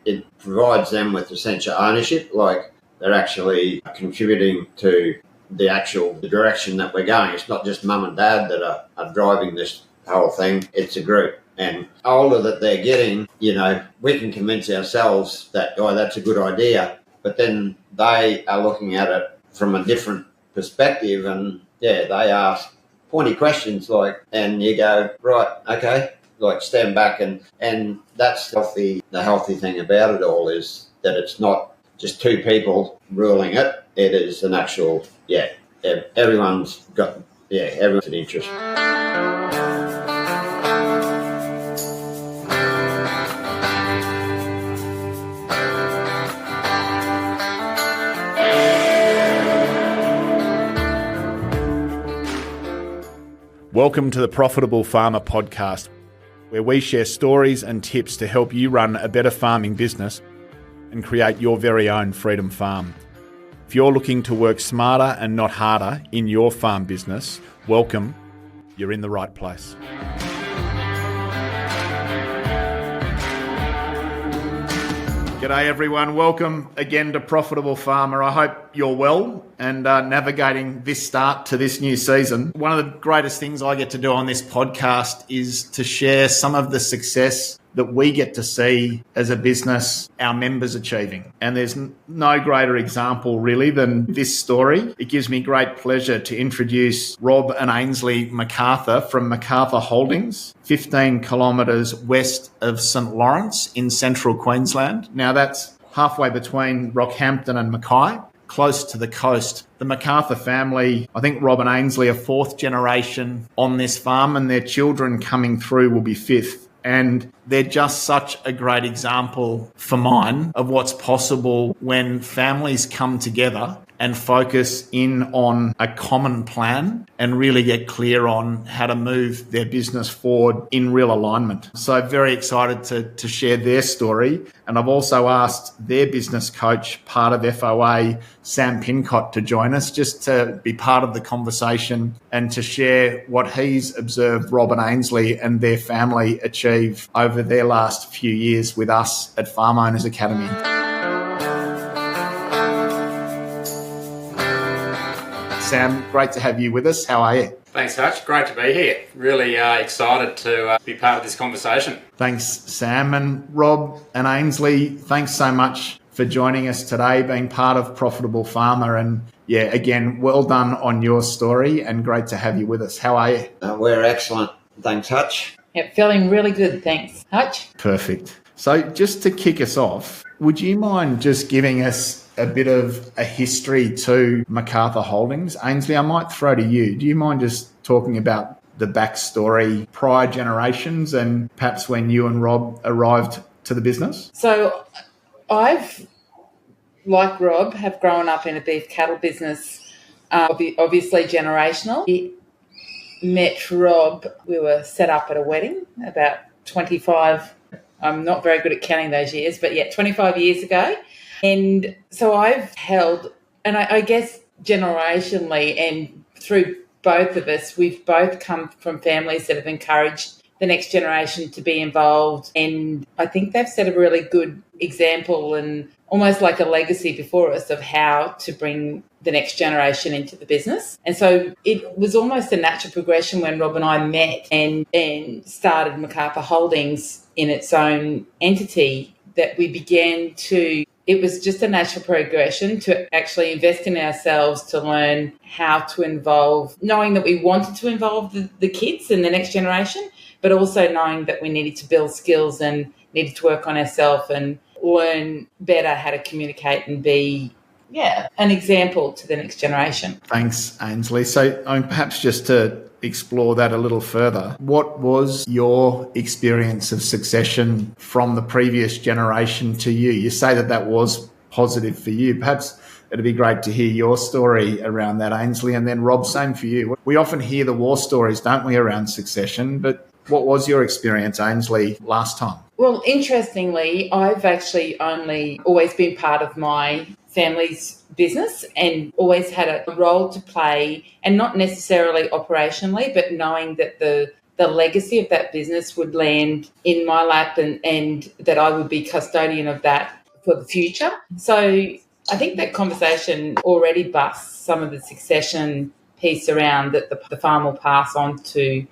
it provides them with a sense of ownership, like they're actually contributing to the direction that we're going. It's not just mum and dad that are driving this whole thing, it's a group. And older that they're getting, we can convince ourselves that, that's a good idea, but then they are looking at it from a different perspective, and they ask pointy questions and you go, right, okay, stand back, and that's the healthy thing about it all is that it's not just two people ruling it. It is an actual, everyone's an interest. Welcome to the Profitable Farmer podcast, where we share stories and tips to help you run a better farming business and create your very own freedom farm. If you're looking to work smarter and not harder in your farm business, welcome. You're in the right place. G'day everyone, welcome again to Profitable Farmer. I hope you're well and navigating this start to this new season. One of the greatest things I get to do on this podcast is to share some of the success that we get to see as a business our members achieving. And there's no greater example really than this story. It gives me great pleasure to introduce Rob and Ainsley McArthur from McArthur Holdings, 15 kilometres west of St Lawrence in central Queensland. Now that's halfway between Rockhampton and Mackay, close to the coast. The McArthur family, I think Rob and Ainsley are fourth generation on this farm, and their children coming through will be fifth. And they're just such a great example for mine of what's possible when families come together and focus in on a common plan and really get clear on how to move their business forward in real alignment. So very excited to share their story. And I've also asked their business coach, part of FOA, Sam Pincott, to join us just to be part of the conversation and to share what he's observed Rob and Ainsley and their family achieve over their last few years with us at Farm Owners Academy. Sam, great to have you with us. How are you? Thanks, Hutch. Great to be here. Really excited to be part of this conversation. Thanks, Sam. And Rob and Ainsley, thanks so much for joining us today, being part of Profitable Farmer. And again, well done on your story and great to have you with us. How are you? We're excellent. Thanks, Hutch. Yep, feeling really good. Thanks, Hutch. Perfect. So just to kick us off, would you mind just giving us a bit of a history to McArthur Holdings? Ainsley, I might throw to you. Do you mind just talking about the backstory, prior generations, and perhaps when you and Rob arrived to the business? So I've, like Rob, have grown up in a beef cattle business, obviously generational. Met Rob, we were set up at a wedding about 25, I'm not very good at counting those years, but 25 years ago. And so I've held, and I guess generationally and through both of us, we've both come from families that have encouraged the next generation to be involved. And I think they've set a really good example and almost like a legacy before us of how to bring the next generation into the business. And so it was almost a natural progression when Rob and I met and started McArthur Holdings in its own entity that we began to, it was just a natural progression to actually invest in ourselves to learn how to involve, knowing that we wanted to involve the kids and the next generation, but also knowing that we needed to build skills and needed to work on ourselves and learn better how to communicate and be an example to the next generation. Thanks, Ainsley. So perhaps just to explore that a little further, what was your experience of succession from the previous generation to you? You say that was positive for you. Perhaps it'd be great to hear your story around that, Ainsley. And then Rob, same for you. We often hear the war stories, don't we, around succession, but what was your experience, Ainsley, last time? Well, interestingly, I've actually only always been part of my family's business and always had a role to play, and not necessarily operationally, but knowing that the the legacy of that business would land in my lap and that I would be custodian of that for the future. So I think that conversation already busts some of the succession piece around that the farm will pass on to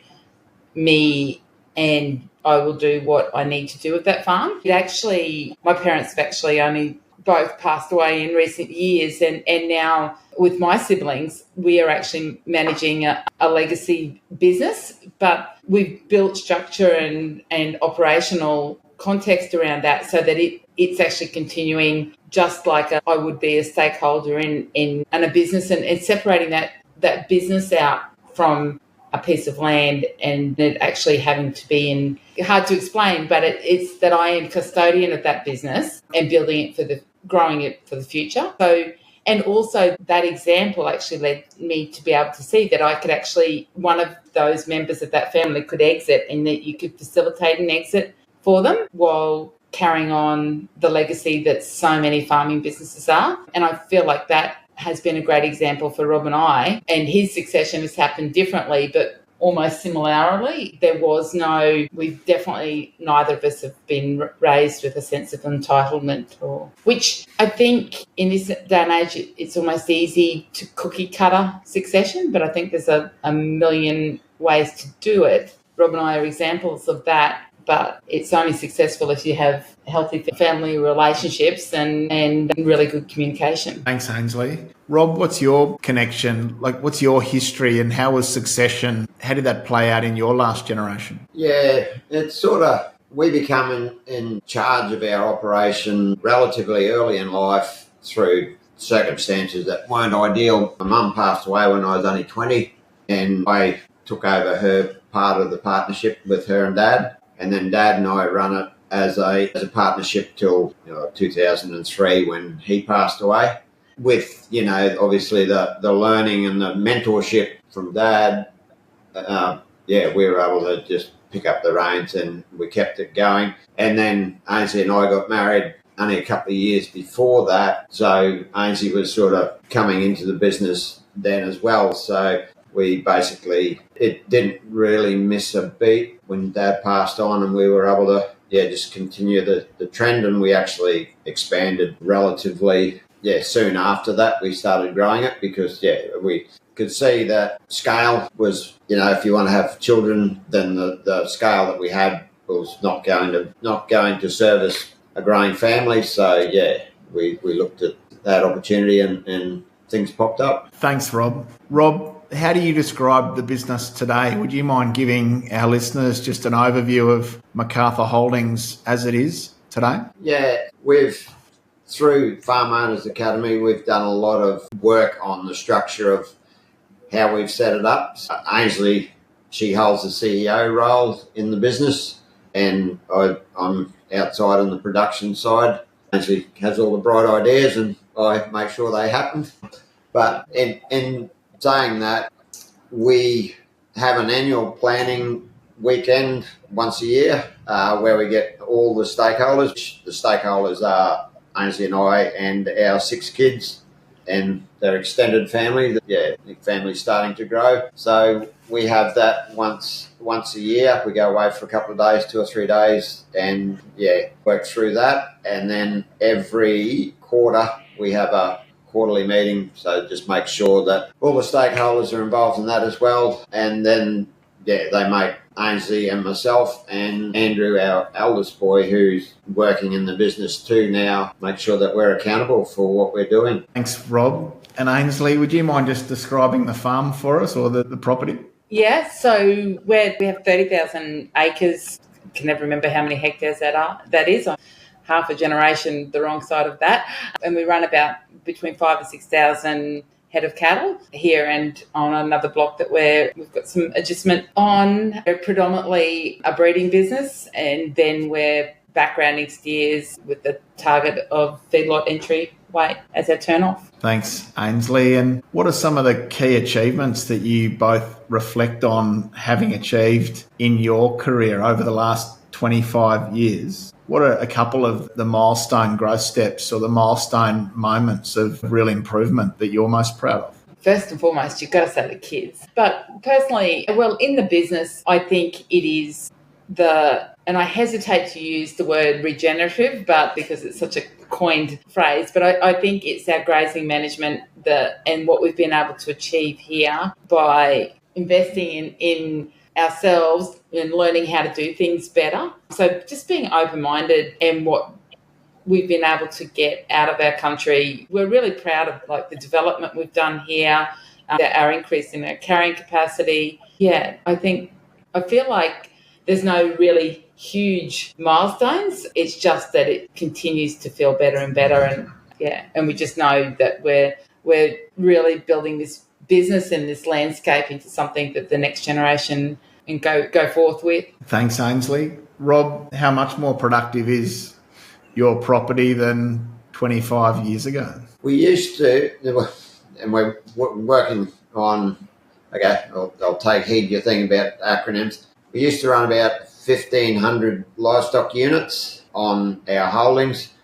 me and I will do what I need to do with that farm. My parents have actually only both passed away in recent years, and now with my siblings, we are actually managing a legacy business, but we've built structure and operational context around that so that it's actually continuing just like I would be a stakeholder in a business and separating that business out from a piece of land and it actually having to be hard to explain, but it's that I am custodian of that business and growing it for the future. So, and also that example actually led me to be able to see that I could actually, one of those members of that family could exit and that you could facilitate an exit for them while carrying on the legacy that so many farming businesses are. And I feel like that has been a great example for Rob and I, and his succession has happened differently, but almost similarly. We've definitely, neither of us have been raised with a sense of entitlement, which I think in this day and age, it's almost easy to cookie cutter succession, but I think there's a million ways to do it. Rob and I are examples of that, but it's only successful if you have healthy family relationships and really good communication. Thanks, Ainsley. Rob, what's your connection? Like, what's your history and how was succession? How did that play out in your last generation? Yeah, it's sort of, we become in charge of our operation relatively early in life through circumstances that weren't ideal. My mum passed away when I was only 20 and I took over her part of the partnership with her and Dad. And then Dad and I run it as a partnership till 2003 when he passed away. With, obviously the learning and the mentorship from Dad, we were able to just pick up the reins and we kept it going. And then Ainsley and I got married only a couple of years before that. So Ainsley was sort of coming into the business then as well. So we basically, it didn't really miss a beat when Dad passed on and we were able to, just continue the trend, and we actually expanded relatively, soon after that. We started growing it because, we could see that scale was, if you want to have children, then the scale that we had was not going to service a growing family. So, we looked at that opportunity and things popped up. Thanks, Rob. Rob, how do you describe the business today? Would you mind giving our listeners just an overview of McArthur Holdings as it is today? Yeah, through Farm Owners Academy, we've done a lot of work on the structure of how we've set it up. Ainsley, she holds the CEO role in the business and I'm outside on the production side. Ainsley has all the bright ideas and I make sure they happen. But in saying that, we have an annual planning weekend once a year where we get all the stakeholders. The stakeholders are Ainsley and I and our 6 kids and their extended family. The family's starting to grow. So we have that once a year. We go away for a couple of days, 2 or 3 days, and work through that. And then every quarter we have a quarterly meeting, so just make sure that all the stakeholders are involved in that as well. And then, they make Ainsley and myself and Andrew, our eldest boy, who's working in the business too now, make sure that we're accountable for what we're doing. Thanks, Rob. And Ainsley, would you mind just describing the farm for us or the property? Yeah, so we have 30,000 acres. I can never remember how many hectares that is. Half a generation the wrong side of that. And we run about between 5,000 and 6,000 head of cattle here and on another block that we've got some adjustment on. We're predominantly a breeding business and then we're backgrounding steers with the target of feedlot entry weight as our turn-off. Thanks, Ainsley. And what are some of the key achievements that you both reflect on having achieved in your career over the last 25 years? What are a couple of the milestone growth steps or the milestone moments of real improvement that you're most proud of? first and foremost, you've got to say the kids. But personally, well, in the business, I think it is and I hesitate to use the word regenerative, but because it's such a coined phrase, but I think it's our grazing management and what we've been able to achieve here by investing in ourselves and learning how to do things better. So just being open-minded and what we've been able to get out of our country. We're really proud of like the development we've done here, our increase in our carrying capacity. Yeah, I feel like there's no really huge milestones. It's just that it continues to feel better and better, and we just know that we're really building this business and this landscape into something that the next generation can go forth with. Thanks, Ainsley. Rob, how much more productive is your property than 25 years ago? We used to, and we're working on, okay, I'll take heed your thing about acronyms. We used to run about 1,500 livestock units on our holdings.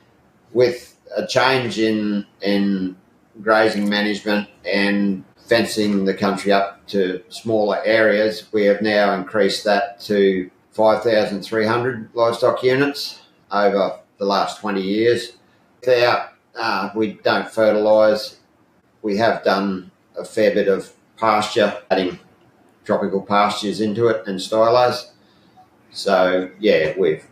With a change in grazing management and fencing the country up to smaller areas, we have now increased that to 5,300 livestock units over the last 20 years. We don't fertilise. We have done a fair bit of pasture, adding tropical pastures into it and stylos. So yeah, we've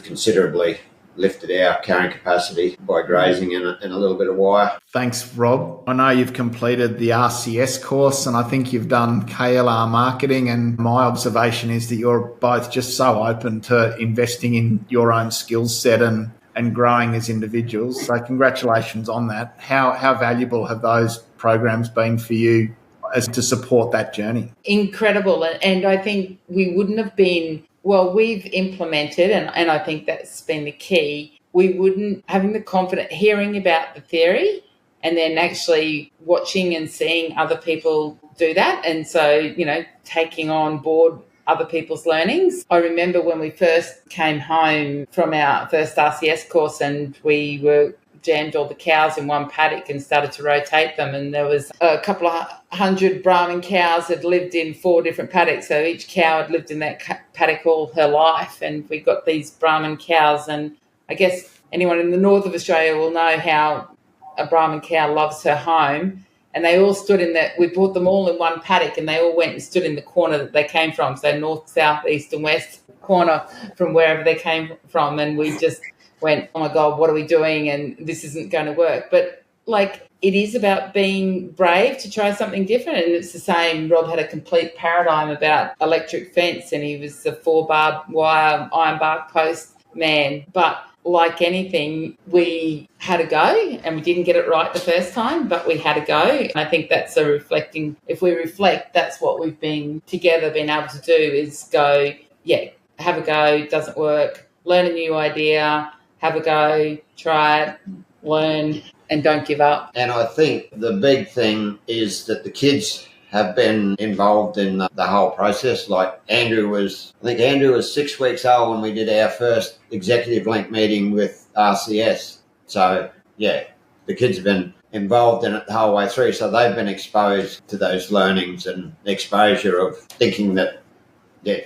considerably lifted our carrying capacity by grazing and a little bit of wire. Thanks, Rob. I know you've completed the RCS course and I think you've done KLR marketing, and my observation is that you're both just so open to investing in your own skill set and growing as individuals. So congratulations on that. How valuable have those programs been for you as to support that journey? Incredible. And I think we wouldn't have been, well, we've implemented, and I think that's been the key, we wouldn't, having the confidence, hearing about the theory and then actually watching and seeing other people do that. And so, taking on board other people's learnings. I remember when we first came home from our first RCS course and we were jammed all the cows in one paddock and started to rotate them, and there was a couple of hundred Brahman cows that lived in 4 different paddocks, so each cow had lived in that paddock all her life, and we got these Brahman cows. And I guess anyone in the north of Australia will know how a Brahman cow loves her home, and they all stood we brought them all in one paddock and they all went and stood in the corner that they came from, so north, south, east and west corner from wherever they came from, and we just went, oh my God, what are we doing? And this isn't going to work. But it is about being brave to try something different. And it's the same. Rob had a complete paradigm about electric fence, and he was the 4 barbed wire iron bark post man. But like anything, we had a go, and we didn't get it right the first time, but we had a go. And I think that's if we reflect, that's what we've been able to do, is go, have a go, doesn't work, learn a new idea, have a go, try it, learn, and don't give up. And I think the big thing is that the kids have been involved in the whole process. Like Andrew was 6 weeks old when we did our first executive link meeting with RCS. So, the kids have been involved in it the whole way through. So they've been exposed to those learnings and exposure of thinking that,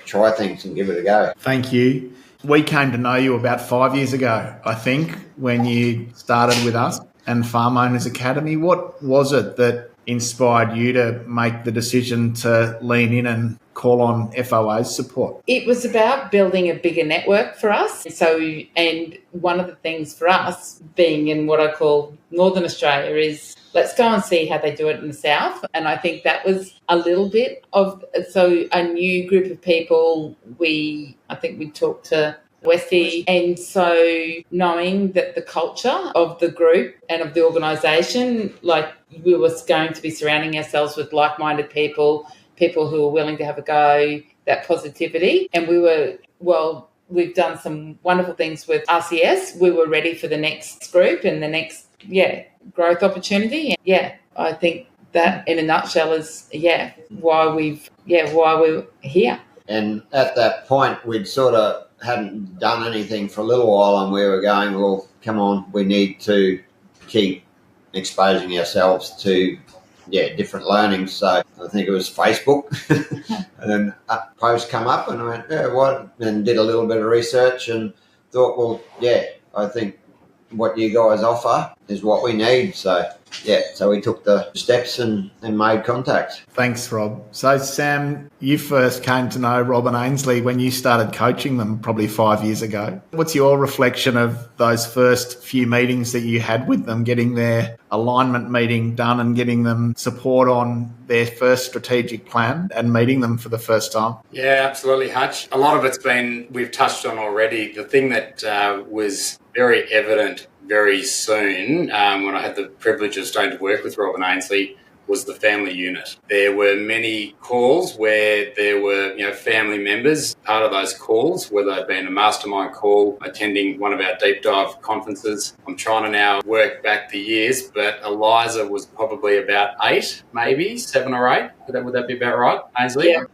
try things and give it a go. Thank you. We came to know you about 5 years ago, I think, when you started with us and Farm Owners Academy. What was it that inspired you to make the decision to lean in and call on FOA's support? It was about building a bigger network for us. And one of the things for us, being in what I call Northern Australia, is let's go and see how they do it in the south. And I think that was a little bit of a new group of people. I think we talked to Westy, and so knowing that the culture of the group and of the organisation, we were going to be surrounding ourselves with like-minded people who are willing to have a go, that positivity. And we've done some wonderful things with RCS. We were ready for the next group and the next growth opportunity. And I think that in a nutshell is why we're here. And at that point we'd sort of hadn't done anything for a little while, and we were going, well, come on, we need to keep exposing ourselves to different learnings. So I think it was Facebook. And then a post come up and I went, yeah, what? And did a little bit of research and thought, well, yeah, I think what you guys offer is what we need. So, so we took the steps and made contact. Thanks, Rob. So, Sam, you first came to know Rob and Ainsley when you started coaching them probably 5 years ago. What's your reflection of those first few meetings that you had with them, getting their alignment meeting done and getting them support on their first strategic plan and meeting them for the first time? Yeah, absolutely, Hutch. A lot of it's we've touched on already. The thing that was very evident very soon when I had the privilege of starting to work with Rob and Ainsley was the family unit. There were many calls where there were family members part of those calls, whether it been a mastermind call, attending one of our deep dive conferences. I'm trying to now work back the years, but Eliza was probably about 8, maybe 7 or 8. Would that be about right, Ainsley? Yeah.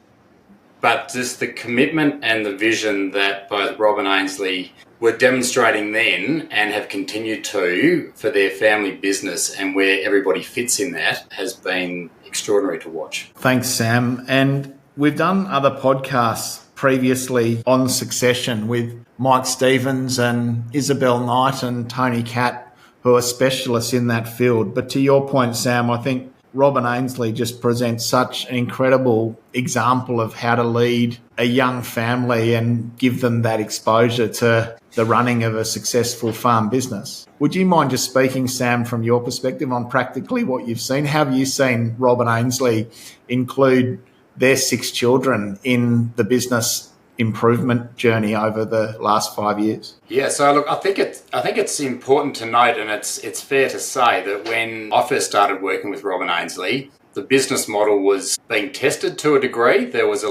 But just the commitment and the vision that both Rob and Ainsley were demonstrating then and have continued to for their family business and where everybody fits in that has been extraordinary to watch. Thanks, Sam. And we've done other podcasts previously on succession with Mike Stevens and Isabel Knight and Tony Catt, who are specialists in that field. But to your point, Sam, I think Rob and Ainsley just present such an incredible example of how to lead a young family and give them that exposure to the running of a successful farm business. Would you mind just speaking, Sam, from your perspective on practically what you've seen? How have you seen Rob and Ainsley include their 6 children in the business improvement journey over the last 5 years? Yeah, so look, I think it's important to note, and it's fair to say that when I first started working with Rob and Ainsley, the business model was being tested to a degree. There was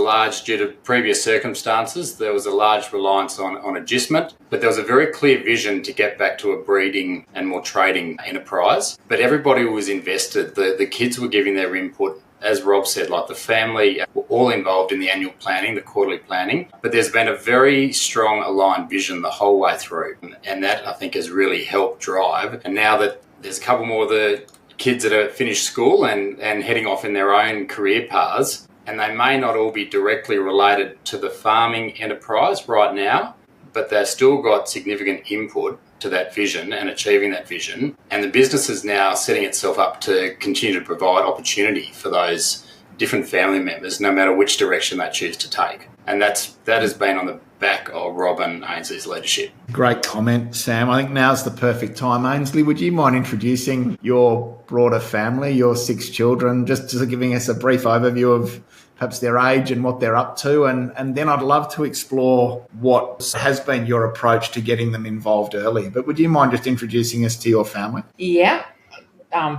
due to previous circumstances, there was a large reliance on agistment, but there was a very clear vision to get back to a breeding and more trading enterprise. But everybody was invested. The kids were giving their input. As Rob said, like the family were all involved in the annual planning, the quarterly planning, but there's been a very strong aligned vision the whole way through. And that I think has really helped drive. And now that there's a couple more of the kids that have finished school and heading off in their own career paths, and they may not all be directly related to the farming enterprise right now, but they've still got significant input to that vision and achieving that vision. And the business is now setting itself up to continue to provide opportunity for those different family members, no matter which direction they choose to take. And that has been on the back of Rob and Ainsley's leadership. Great comment, Sam. I think now's the perfect time. Ainsley, would you mind introducing your broader family, your 6 children, just giving us a brief overview of perhaps their age and what they're up to, and then I'd love to explore what has been your approach to getting them involved early. But would you mind just introducing us to your family? Yeah,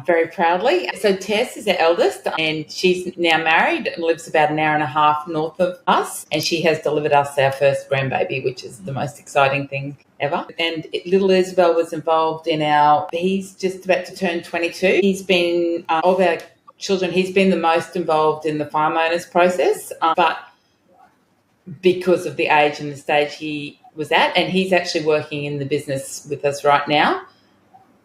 very proudly. So Tess is our eldest, and she's now married and lives about an hour and a half north of us, and she has delivered us our first grandbaby, which is the most exciting thing ever. And little Isabel was involved he's just about to turn 22. He's been, of our children, he's been the most involved in the farm owners process, but because of the age and the stage he was at, and he's actually working in the business with us right now.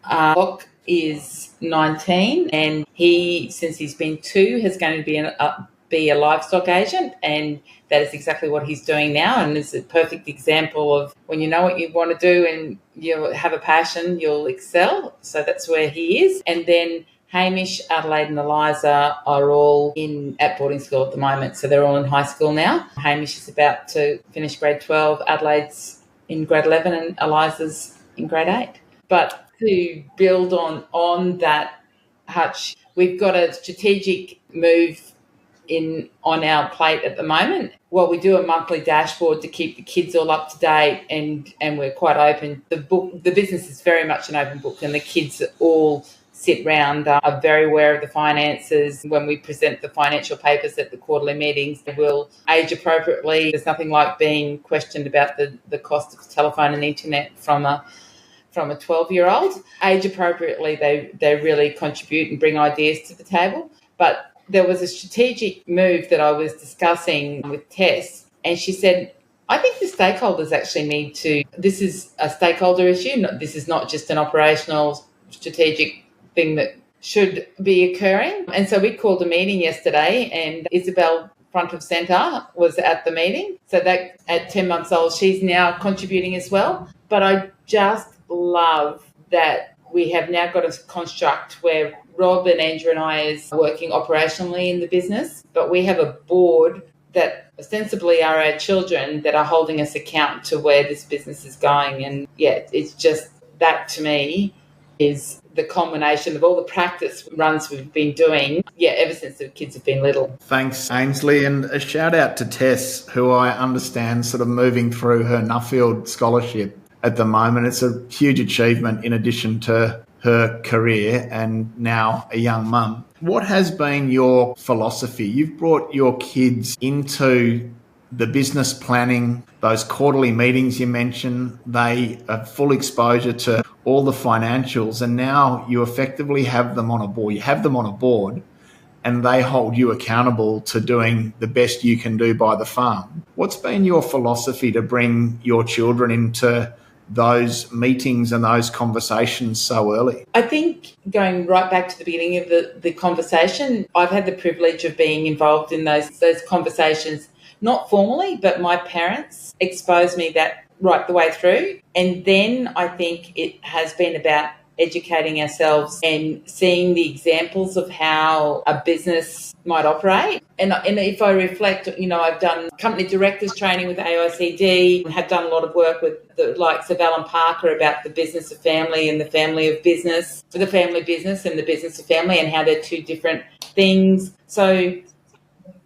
Locke is 19, and he, since he's been 2, is going to be a livestock agent, and that is exactly what he's doing now, and it's a perfect example of when you know what you want to do and you have a passion, you'll excel. So that's where he is. And then Hamish, Adelaide and Eliza are all at boarding school at the moment, so they're all in high school now. Hamish is about to finish grade 12, Adelaide's in grade 11 and Eliza's in grade 8. But to build on that, Hutch, we've got a strategic move on our plate at the moment. Well, we do a monthly dashboard to keep the kids all up to date, and we're quite open. The business is very much an open book, and the kids all sit round, are very aware of the finances. When we present the financial papers at the quarterly meetings, they will age appropriately. There's nothing like being questioned about the cost of telephone and internet from a 12-year-old. Age appropriately, they really contribute and bring ideas to the table. But there was a strategic move that I was discussing with Tess, and she said, I think the stakeholders actually need to, this is a stakeholder issue. This is not just an operational strategic thing that should be occurring. And so we called a meeting yesterday, and Isabel, front of centre, was at the meeting. So that at 10 months old, she's now contributing as well. But I just love that we have now got a construct where Rob and Andrew and I is working operationally in the business, but we have a board that ostensibly are our children that are holding us account to where this business is going. And yeah, it's just that to me is the culmination of all the practice runs we've been doing, ever since the kids have been little. Thanks, Ainsley, and a shout out to Tess, who I understand sort of moving through her Nuffield scholarship at the moment. It's a huge achievement in addition to her career and now a young mum. What has been your philosophy? You've brought your kids into the business planning, those quarterly meetings you mentioned, they have full exposure to all the financials, and now you effectively have them on a board. You have them on a board and they hold you accountable to doing the best you can do by the farm. What's been your philosophy to bring your children into those meetings and those conversations so early? I think going right back to the beginning of the conversation, I've had the privilege of being involved in those conversations, not formally, but my parents exposed me that right the way through. And then I think it has been about educating ourselves and seeing the examples of how a business might operate. And if I reflect, I've done company directors training with AICD, have done a lot of work with the likes of Alan Parker about the business of family and the family of business, the family business and the business of family, and how they're two different things. So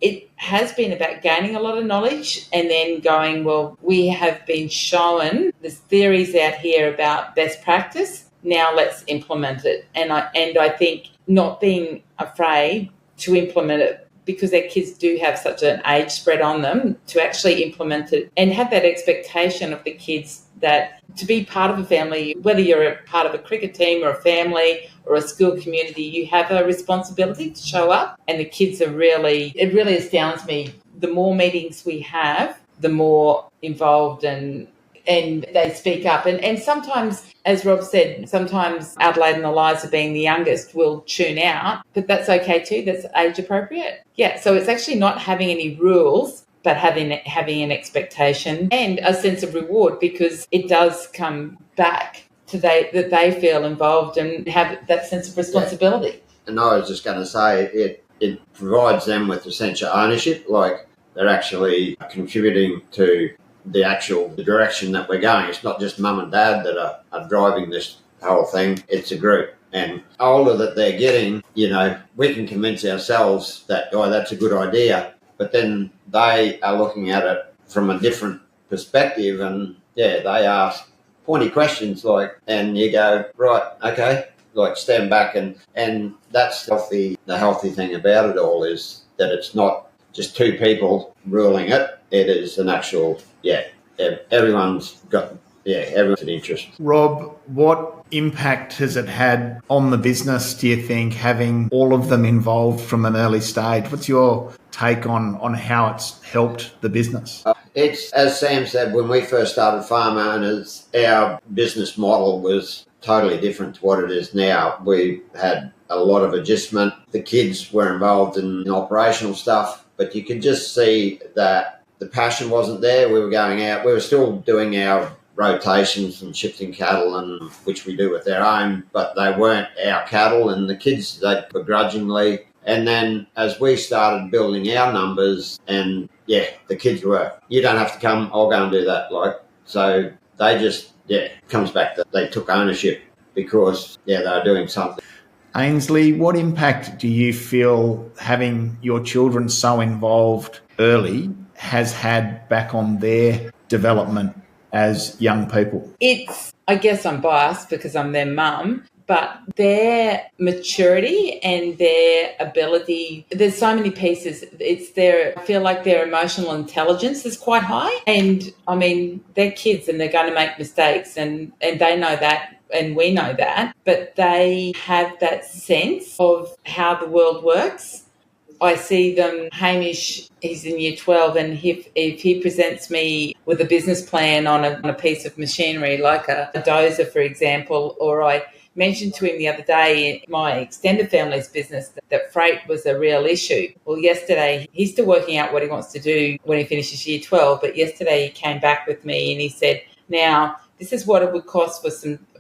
it has been about gaining a lot of knowledge and then going, well, we have been shown there's theories out here about best practice. Now let's implement it. And I think not being afraid to implement it, because their kids do have such an age spread on them, to actually implement it and have that expectation of the kids that to be part of a family, whether you're a part of a cricket team or a family or a school community, you have a responsibility to show up. And the kids it really astounds me. The more meetings we have, the more involved and they speak up. And sometimes, as Rob said, sometimes Adelaide and Eliza, being the youngest, will tune out, but that's okay too. That's age appropriate. Yeah, so it's actually not having any rules, but having an expectation and a sense of reward, because it does come back to that they feel involved and have that sense of responsibility. Yeah. And I was just going to say, it provides them with a sense of ownership, like they're actually contributing to the direction that we're going. It's not just mum and dad that are driving this whole thing. It's a group. And older that they're getting, we can convince ourselves that, that's a good idea. But then they are looking at it from a different perspective, and they ask pointy questions and you go, right, okay, stand back, and that's the healthy thing about it all is that it's not just two people ruling it. It is an actual, everyone's an interest. Rob, what impact has it had on the business, do you think, having all of them involved from an early stage? What's your take on how it's helped the business? It's, as Sam said, when we first started Farm Owners, our business model was totally different to what it is now. We had a lot of adjustment. The kids were involved in operational stuff, but you could just see that the passion wasn't there. We were going out. We were still doing our rotations and shifting cattle, and which we do with their own, but they weren't our cattle, and the kids, they begrudgingly. And then as we started building our numbers, and the kids were, you don't have to come, I'll go and do that. So they just, comes back that they took ownership because, they were doing something. Ainsley, what impact do you feel having your children so involved early has had back on their development as young people? I guess I'm biased because I'm their mum, but their maturity and their ability, there's so many pieces. I feel like their emotional intelligence is quite high. And I mean, they're kids and they're going to make mistakes, and they know that. And we know that, but they have that sense of how the world works. I see them, Hamish, he's in year 12, and if he presents me with a business plan on a piece of machinery, like a dozer, for example, or I mentioned to him the other day in my extended family's business that freight was a real issue. Well, yesterday, he's still working out what he wants to do when he finishes year 12, but yesterday he came back with me and he said, now, this is what it would cost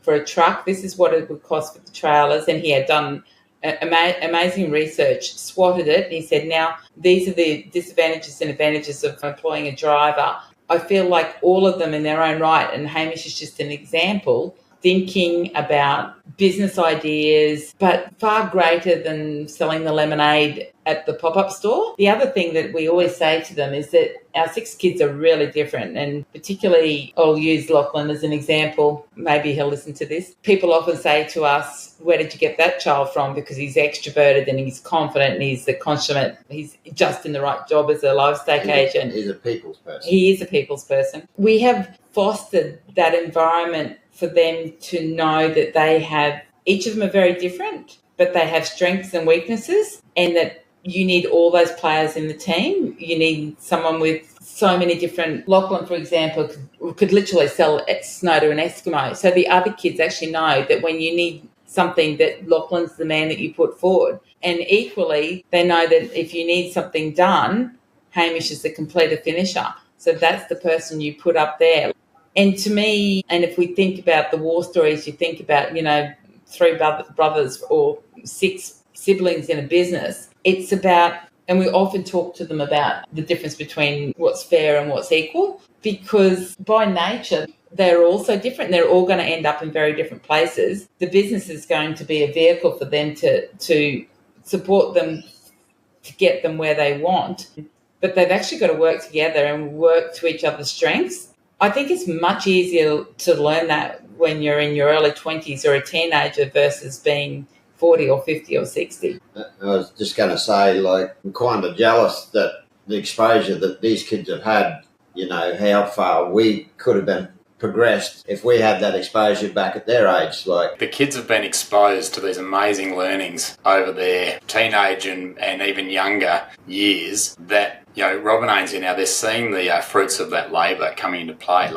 for a truck, this is what it would cost for the trailers, and he had done amazing research, swatted it, and he said, now, these are the disadvantages and advantages of employing a driver. I feel like all of them in their own right, and Hamish is just an example, thinking about business ideas, but far greater than selling the lemonade at the pop-up store. The other thing that we always say to them is that our 6 kids are really different, and particularly I'll use Lachlan as an example. Maybe he'll listen to this. People often say to us, where did you get that child from? Because he's extroverted and he's confident and he's the consummate, he's just in the right job as a livestock agent. He's a people's person. He is a people's person. We have fostered that environment for them to know that they have, each of them are very different, but they have strengths and weaknesses, and that you need all those players in the team. You need someone with so many different... Lachlan, for example, could literally sell snow to an Eskimo. So the other kids actually know that when you need something, that Lachlan's the man that you put forward. And equally, they know that if you need something done, Hamish is the completer finisher. So that's the person you put up there. And to me, and if we think about the war stories, you think about, 3 brothers or 6 siblings in a business. It's about, and we often talk to them about the difference between what's fair and what's equal, because by nature, they're also different. They're all going to end up in very different places. The business is going to be a vehicle for them to support them, to get them where they want. But they've actually got to work together and work to each other's strengths. I think it's much easier to learn that when you're in your early 20s or a teenager versus being 40 or 50 or 60. I was just going to say, I'm kind of jealous that the exposure that these kids have had, how far we could have been progressed if we had that exposure back at their age. The kids have been exposed to these amazing learnings over their teenage and even younger years that, Rob and Ainsley now, they're seeing the fruits of that labour coming into play.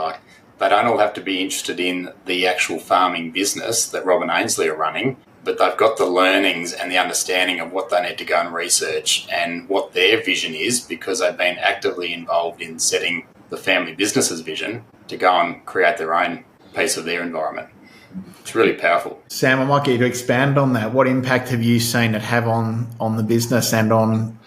They don't all have to be interested in the actual farming business that Rob and Ainsley are running, but they've got the learnings and the understanding of what they need to go and research and what their vision is, because they've been actively involved in setting the family business's vision to go and create their own piece of their environment. It's really powerful. Sam, I might get you to expand on that. What impact have you seen it have on the business and on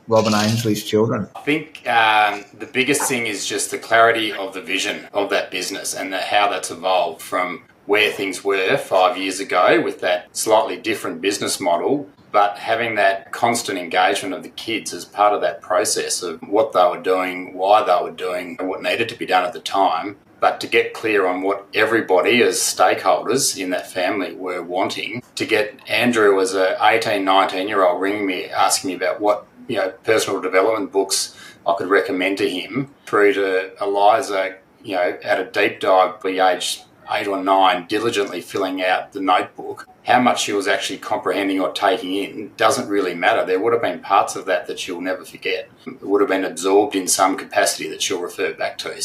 Rob and Ainsley's children? I think the biggest thing is just the clarity of the vision of that business and how that's evolved from where things were 5 years ago with that slightly different business model, but having that constant engagement of the kids as part of that process of what they were doing, why they were doing, and what needed to be done at the time, but to get clear on what everybody as stakeholders in that family were wanting. To get Andrew as a 18, 19-year-old ringing me, asking me about what personal development books I could recommend to him, through to Eliza, at a deep dive by age 8 or 9, diligently filling out the notebook. How much she was actually comprehending or taking in doesn't really matter. There would have been parts of that she'll never forget. It would have been absorbed in some capacity that she'll refer back to.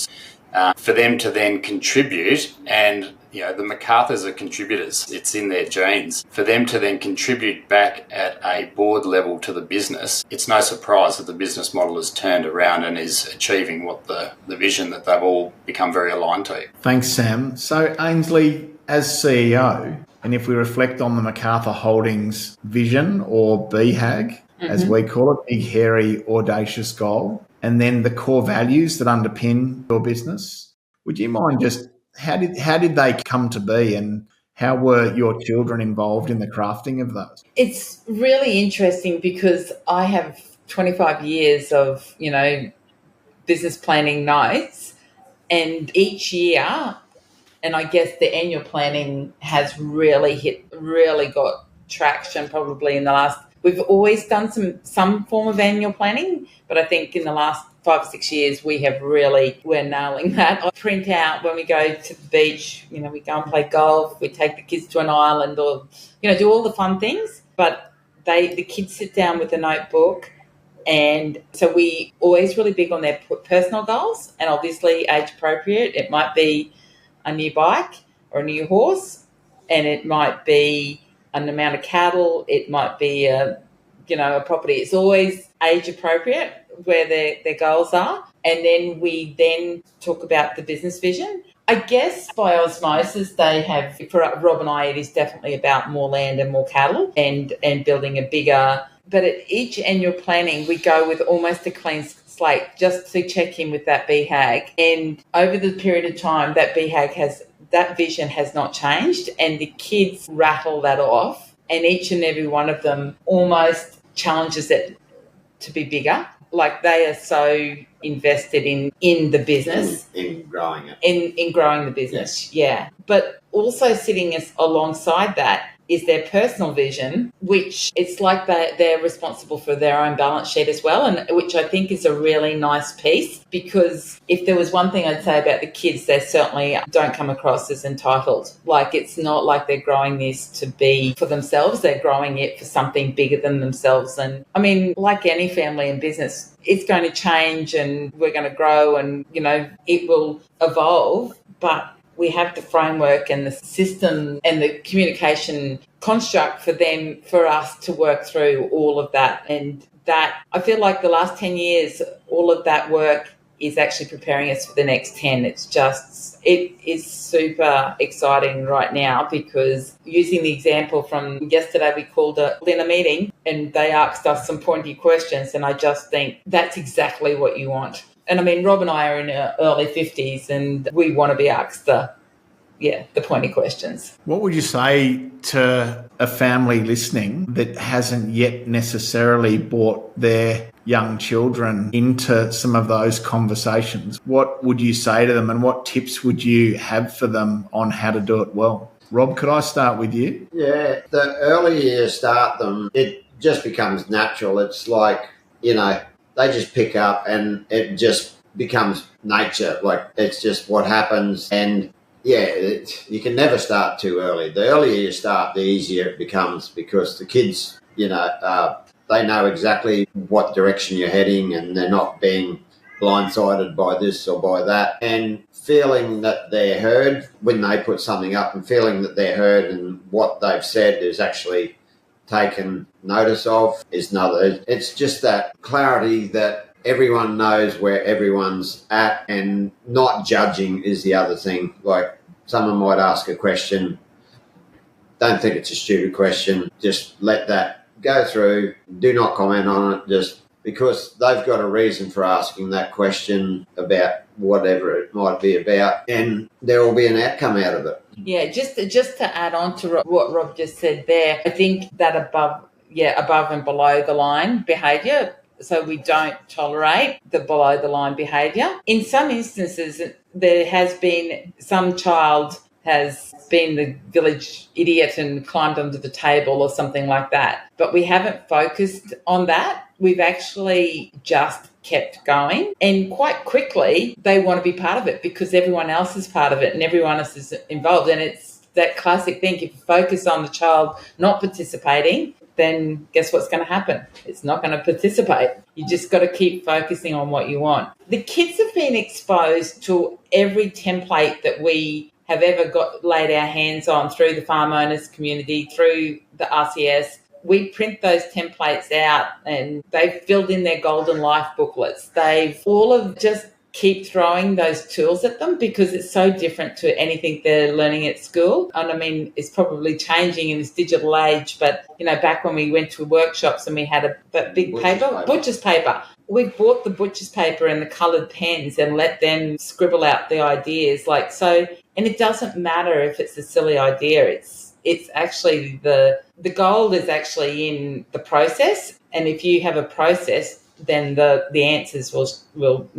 For them to then contribute, and the McArthurs are contributors, it's in their genes. For them to then contribute back at a board level to the business, it's no surprise that the business model has turned around and is achieving what the vision that they've all become very aligned to. Thanks, Sam. So Ainsley, as CEO, and if we reflect on the McArthur Holdings vision, or BHAG, as we call it, big, hairy, audacious goal, and then the core values that underpin your business, would you mind just, how did they come to be, and how were your children involved in the crafting of those? It's really interesting because I have 25 years of, business planning notes, and each year, and I guess the annual planning has really got traction probably in the last... We've always done some form of annual planning, but I think in the last 5 or 6 years, we're nailing that. I print out when we go to the beach, we go and play golf, we take the kids to an island, or, do all the fun things. But the kids sit down with a notebook, and so we always really big on their personal goals, and obviously age appropriate. It might be a new bike or a new horse. and it might be an amount of cattle, it might be a property. It's always age appropriate where their goals are. And then we then talk about the business vision. I guess by osmosis, they have, for Rob and I, it is definitely about more land and more cattle and building a bigger, but at each annual planning, we go with almost a clean slate just to check in with that BHAG. And over the period of time, that that vision has not changed, and the kids rattle that off, and each and every one of them almost challenges it to be bigger. Like, they are so invested in the business. In growing it. In growing the business, yeah. But also sitting alongside that is their personal vision, which it's like they're responsible for their own balance sheet as well, and which I think is a really nice piece, because if there was one thing I'd say about the kids, they certainly don't come across as entitled. Like, it's not like they're growing this to be for themselves, they're growing it for something bigger than themselves. And I mean, like any family and business, it's going to change and we're going to grow and, it will evolve, but we have the framework and the system and the communication construct for us to work through all of that. And that, I feel like the last 10 years, all of that work is actually preparing us for the next 10. It is super exciting right now, because using the example from yesterday, we called in a meeting and they asked us some pointy questions, and I just think that's exactly what you want. And I mean, Rob and I are in our early 50s and we want to be asked the pointy questions. What would you say to a family listening that hasn't yet necessarily brought their young children into some of those conversations? What would you say to them, and what tips would you have for them on how to do it well? Rob, could I start with you? Yeah, the earlier you start them, it just becomes natural. It's like, they just pick up and it just becomes nature. Like, it's just what happens. And you can never start too early. The earlier you start, the easier it becomes, because the kids, they know exactly what direction you're heading, and they're not being blindsided by this or by that. And feeling that they're heard when they put something up, and feeling that they're heard and what they've said is actually taken notice of is another. It's just that clarity that everyone knows where everyone's at, and not judging is the other thing. Like, someone might ask a question, don't think it's a stupid question, just let that go through, do not comment on it, just because they've got a reason for asking that question about whatever it might be about, and there will be an outcome out of it. Yeah, just to add on to what Rob just said there, I think that above and below the line behaviour, so we don't tolerate the below the line behaviour. In some instances, there has been some child has been the village idiot and climbed under the table or something like that, but we haven't focused on that. We've actually just kept going, and quite quickly they want to be part of it because everyone else is part of it and everyone else is involved. And it's that classic thing, if you focus on the child not participating, then guess what's going to happen? It's not going to participate. You just got to keep focusing on what you want. The kids have been exposed to every template that we have ever laid our hands on through the farm owners community, through the RCS. We print those templates out and they've filled in their golden life booklets. They've all of just keep throwing those tools at them because it's so different to anything they're learning at school. And I mean, it's probably changing in this digital age, but, back when we went to workshops and we had that big butcher's paper. We bought the butcher's paper and the coloured pens and let them scribble out the ideas. And it doesn't matter if it's a silly idea. It's actually the goal is actually in the process. And if you have a process, then the answers will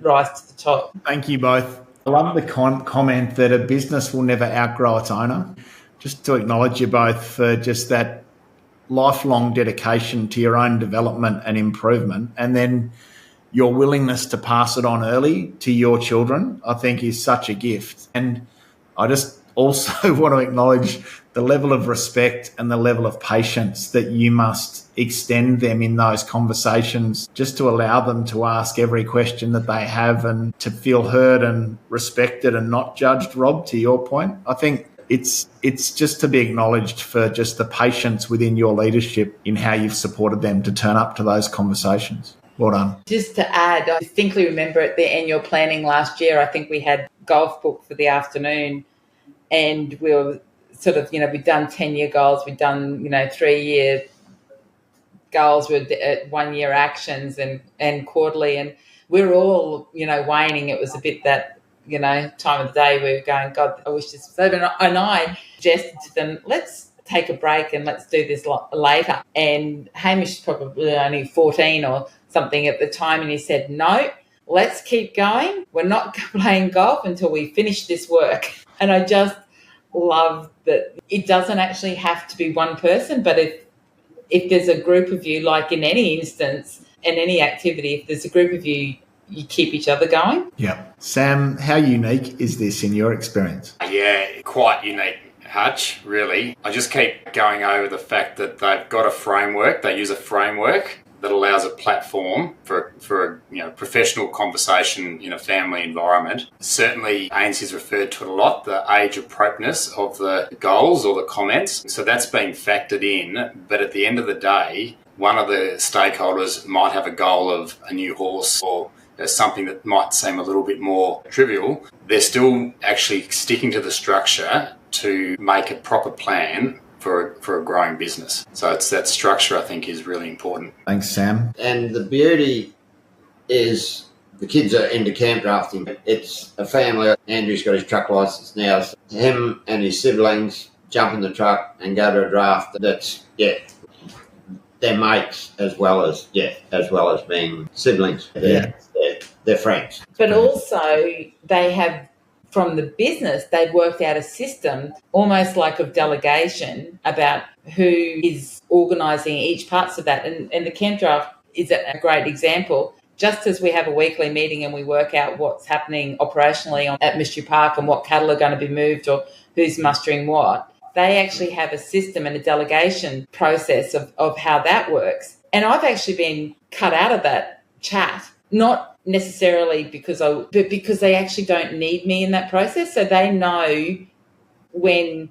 rise to the top. Thank you both. I love the comment that a business will never outgrow its owner. Just to acknowledge you both for just that lifelong dedication to your own development and improvement, and then your willingness to pass it on early to your children, I think is such a gift. And I just also want to acknowledge the level of respect and the level of patience that you must extend them in those conversations, just to allow them to ask every question that they have and to feel heard and respected and not judged. Rob, to your point, I think it's just to be acknowledged for just the patience within your leadership in how you've supported them to turn up to those conversations. Well done. Just to add, I distinctly remember at the annual planning last year, I think we had golf booked for the afternoon, and we were sort of, we'd done 10-year goals, we'd done, 3-year goals with 1-year actions and quarterly, and we were all, waning. It was a bit that, time of the day we were going, God, I wish this was over. And I suggested to them, let's take a break and let's do this later. And Hamish is probably only 14 or something at the time, and he said, no, let's keep going. We're not playing golf until we finish this work. And I just love that it doesn't actually have to be one person, but if there's a group of you, like in any instance, in any activity, if there's a group of you, you keep each other going. Yeah. Sam, how unique is this in your experience? Yeah, quite unique, Hutch, really. I just keep going over the fact that they've got a framework. They use a framework that allows a platform for a professional conversation in a family environment. Certainly, Ainsley's referred to it a lot, the age appropriateness of the goals or the comments. So that's being factored in. But at the end of the day, one of the stakeholders might have a goal of a new horse or something that might seem a little bit more trivial. They're still actually sticking to the structure to make a proper plan for a growing business. So it's that structure, I think, is really important. Thanks, Sam. And the beauty is the kids are into camp drafting. It's a family. Andrew's got his truck licence now. So him and his siblings jump in the truck and go to a draft that's, they're mates as well as being siblings. They're friends. But also they have, from the business, they've worked out a system almost like of delegation about who is organising each parts of that. And the camp draft is a great example. Just as we have a weekly meeting and we work out what's happening operationally at Mystery Park and what cattle are going to be moved or who's mustering what, they actually have a system and a delegation process of how that works. And I've actually been cut out of that chat, not necessarily but because they actually don't need me in that process. So they know who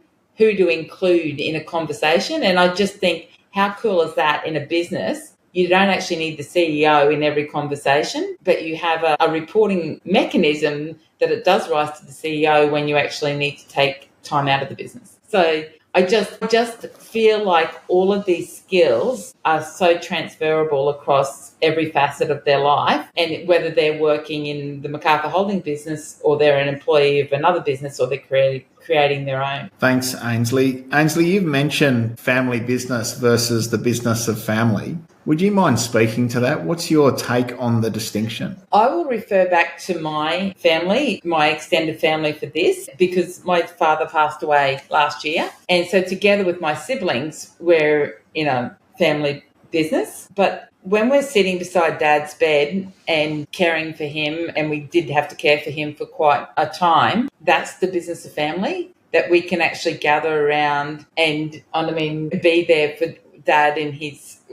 to include in a conversation. And I just think, how cool is that in a business? You don't actually need the CEO in every conversation, but you have a reporting mechanism that it does rise to the CEO when you actually need to take time out of the business. So I just feel like all of these skills are so transferable across every facet of their life, and whether they're working in the McArthur Holding business or they're an employee of another business or they're creating their own. Thanks, Ainsley. Ainsley, you've mentioned family business versus the business of family. Would you mind speaking to that? What's your take on the distinction? I will refer back to my family, my extended family for this, because my father passed away last year. And so together with my siblings, we're in a family business. But when we're sitting beside Dad's bed and caring for him, and we did have to care for him for quite a time, that's the business of family, that we can actually gather around and, be there for Dad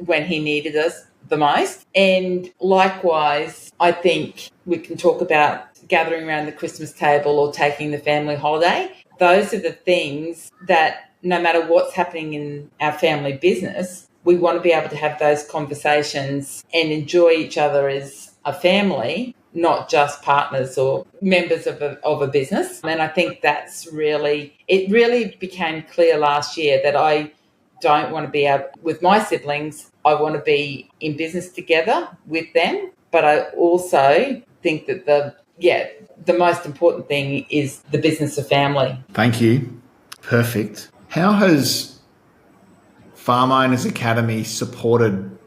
when he needed us the most. And likewise, I think we can talk about gathering around the Christmas table or taking the family holiday. Those are the things that no matter what's happening in our family business, we want to be able to have those conversations and enjoy each other as a family, not just partners or members of a business. And I think it really became clear last year that I don't want to be out with my siblings. I want to be in business together with them. But I also think that the most important thing is the business of family. Thank you. Perfect. How has Farm Owners Academy supported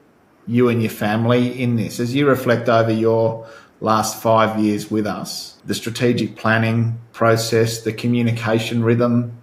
you and your family in this? As you reflect over your last 5 years with us, the strategic planning process, the communication rhythm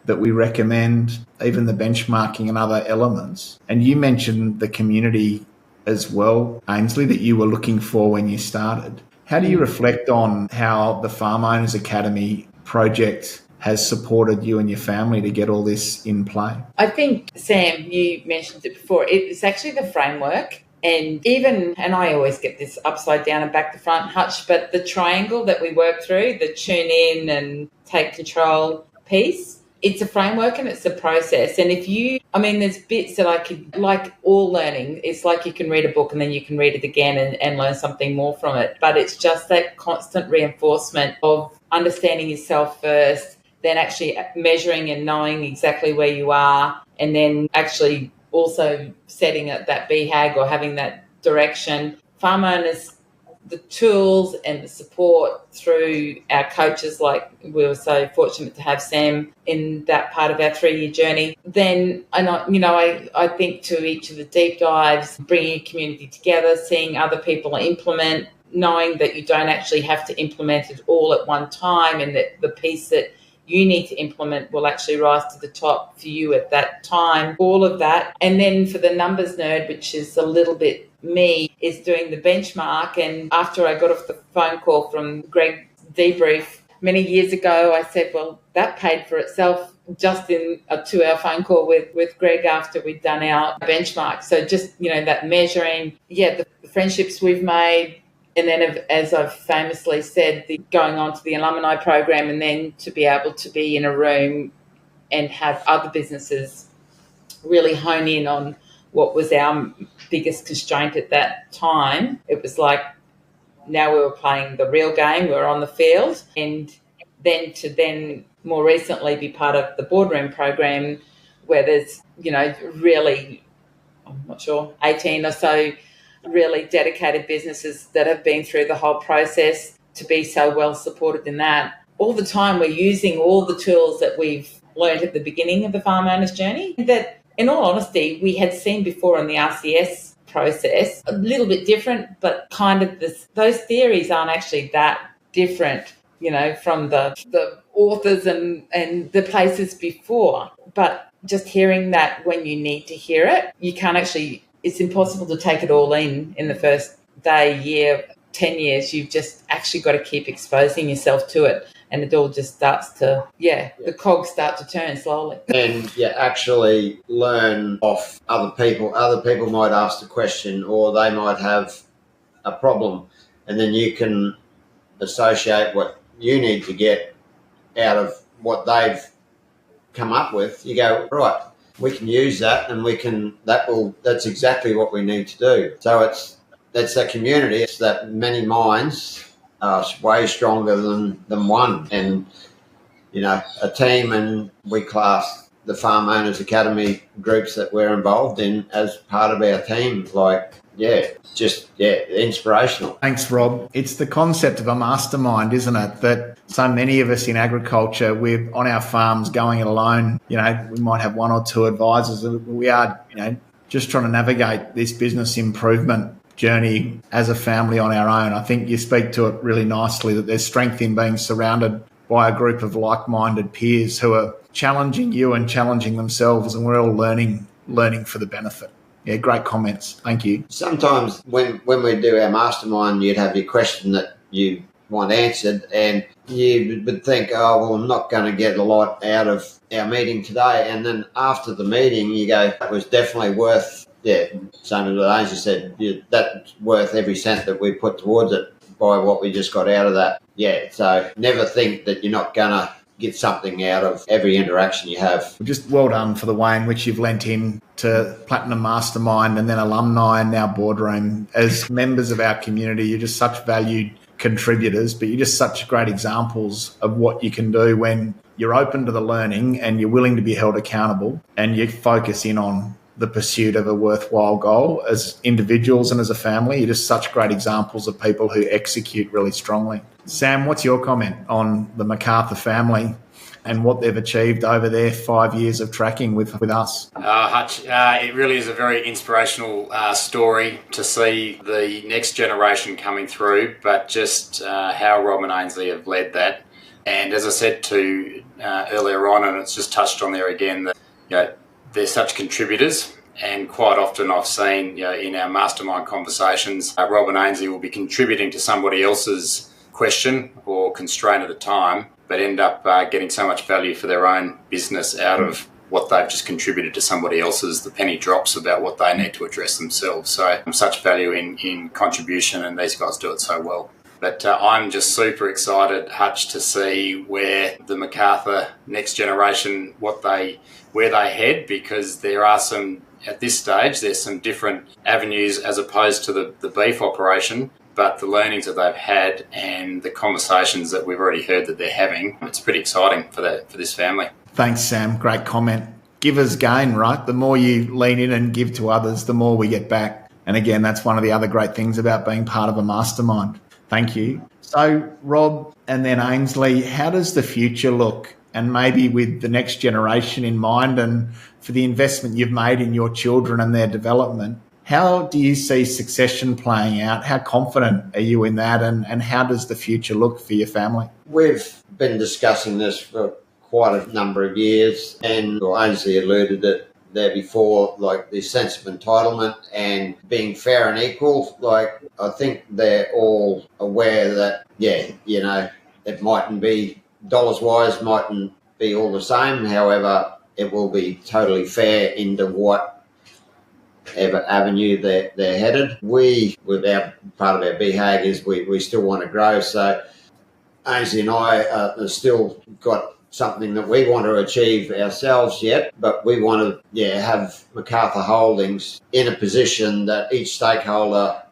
that we recommend, even the benchmarking and other elements. And you mentioned the community as well, Ainsley, that you were looking for when you started. How do you reflect on how the Farm Owners Academy project has supported you and your family to get all this in play? I think, Sam, you mentioned it before, it's actually the framework. And I always get this upside down and back to front, Hutch, but the triangle that we work through, the tune in and take control piece, it's a framework and it's a process. And there's bits that I could, like all learning, it's like you can read a book and then you can read it again and learn something more from it. But it's just that constant reinforcement of understanding yourself first, then actually measuring and knowing exactly where you are, and then actually also setting up that BHAG or having that direction. Farm owners, the tools and the support through our coaches, like we were so fortunate to have Sam in that part of our 3-year journey. Then, I think to each of the deep dives, bringing a community together, seeing other people implement, knowing that you don't actually have to implement it all at one time, and that the piece that you need to implement will actually rise to the top for you at that time, all of that. And then for the numbers nerd, which is a little bit me, is doing the benchmark. And after I got off the phone call from Greg's debrief many years ago, I said, well, that paid for itself just in a 2-hour phone call with Greg after we'd done our benchmark. So just, that measuring, the friendships we've made. And then, as I've famously said, going on to the alumni program, and then to be able to be in a room and have other businesses really hone in on what was our biggest constraint at that time. It was like, now we were playing the real game, we were on the field. And then to more recently be part of the boardroom program, where there's, really, I'm not sure, 18 or so really dedicated businesses that have been through the whole process, to be so well supported in that. All the time we're using all the tools that we've learned at the beginning of the farm owner's journey that, in all honesty, we had seen before in the RCS process, a little bit different, but kind of those theories aren't actually that different, from the authors and the places before. But just hearing that when you need to hear it, you can't actually, it's impossible to take it all in the first day, year, 10 years. You've just actually got to keep exposing yourself to it. And it all just starts to, the cogs start to turn slowly. And you actually learn off other people. Other people might ask the question, or they might have a problem. And then you can associate what you need to get out of what they've come up with. You go, right, we can use that, and that's exactly what we need to do. So that's that community. It's that many minds are way stronger than one. And, a team, and we class the Farm Owners Academy groups that we're involved in as part of our team. Inspirational. Thanks, Rob. It's the concept of a mastermind, isn't it? That so many of us in agriculture, we're on our farms going it alone. We might have 1 or 2 advisors. We are, just trying to navigate this business improvement journey as a family on our own. I think you speak to it really nicely, that there's strength in being surrounded by a group of like-minded peers who are challenging you and challenging themselves, and we're all learning for the benefit. Yeah, great comments. Thank you. Sometimes when we do our mastermind, you'd have your question that you want answered, and you would think, oh, well, I'm not going to get a lot out of our meeting today. And then after the meeting, you go, that was definitely worth, same as what Ainsley said, that's worth every cent that we put towards it by what we just got out of that. Yeah, so never think that you're not going to get something out of every interaction you have. Just well done for the way in which you've lent in to Platinum Mastermind and then alumni and now boardroom. As members of our community, you're just such valued contributors, but you're just such great examples of what you can do when you're open to the learning and you're willing to be held accountable and you focus in on the pursuit of a worthwhile goal. As individuals and as a family, you're just such great examples of people who execute really strongly. Sam, what's your comment on the McArthur family and what they've achieved over their 5 years of tracking with us? Hutch, it really is a very inspirational story to see the next generation coming through, but just how Rob and Ainsley have led that. And as I said to earlier on, and it's just touched on there again, that they're such contributors, and quite often I've seen in our mastermind conversations, Rob and Ainsley will be contributing to somebody else's question or constraint at the time, but end up getting so much value for their own business out of what they've just contributed to somebody else's. The penny drops about what they need to address themselves. So such value in contribution, and these guys do it so well. But I'm just super excited, Hutch, to see where the McArthur next generation, where they head, because there are some, at this stage, there's some different avenues as opposed to the beef operation. But the learnings that they've had and the conversations that we've already heard that they're having, it's pretty exciting for this family. Thanks, Sam. Great comment. Givers gain, right? The more you lean in and give to others, the more we get back. And again, that's one of the other great things about being part of a mastermind. Thank you. So, Rob and then Ainsley, how does the future look? And maybe with the next generation in mind and for the investment you've made in your children and their development, how do you see succession playing out? How confident are you in that? And how does the future look for your family? We've been discussing this for quite a number of years, and Ainsley alluded it there before, like the sense of entitlement and being fair and equal. Like, I think they're all aware that, it mightn't be dollars-wise, mightn't be all the same. However, it will be totally fair into whatever avenue they're headed. We, with our part of our BHAG, is we still want to grow. So Ainsley and I have still got something that we want to achieve ourselves yet, but we want to have McArthur Holdings in a position that each stakeholder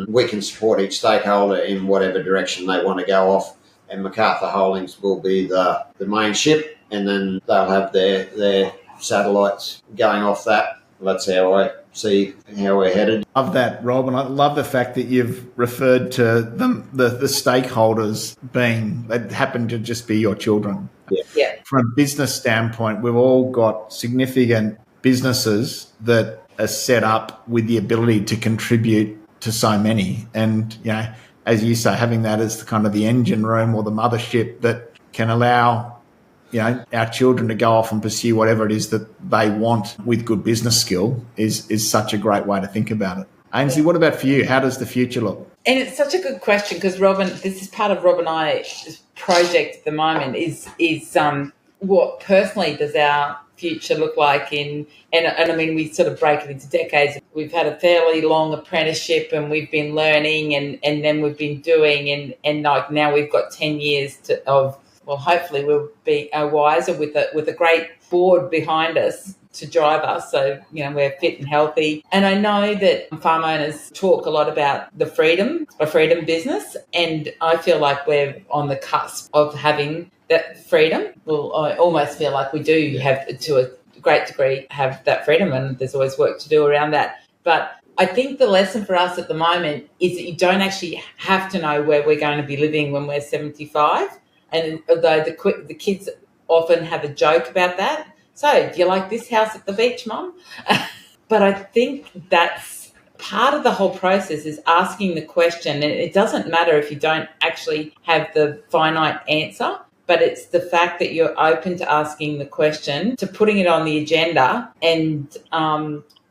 we can support each stakeholder in whatever direction they want to go off, and McArthur Holdings will be the main ship, and then they'll have their satellites going off that. That's how I see how we're headed. Love that, Rob, and I love the fact that you've referred to the stakeholders being, that happen to just be your children. Yeah. From a business standpoint, we've all got significant businesses that are set up with the ability to contribute to so many. And, as you say, having that as the engine room or the mothership that can allow our children to go off and pursue whatever it is that they want with good business skill is such a great way to think about it. Ainsley, what about for you? How does the future look? And it's such a good question because this is part of Rob and I's project at the moment is what personally does our future look like and I mean, we sort of break it into decades. We've had a fairly long apprenticeship and we've been learning and then we've been doing and like now we've got 10 years hopefully we'll be wiser with a great board behind us to drive us. So, we're fit and healthy. And I know that farm owners talk a lot about a freedom business. And I feel like we're on the cusp of having that freedom. Well, I almost feel like we do have, to a great degree, have that freedom, and there's always work to do around that. But I think the lesson for us at the moment is that you don't actually have to know where we're going to be living when we're 75. And although the kids often have a joke about that, so do you like this house at the beach, Mum? But I think that's part of the whole process is asking the question. And it doesn't matter if you don't actually have the finite answer, but it's the fact that you're open to asking the question, to putting it on the agenda, and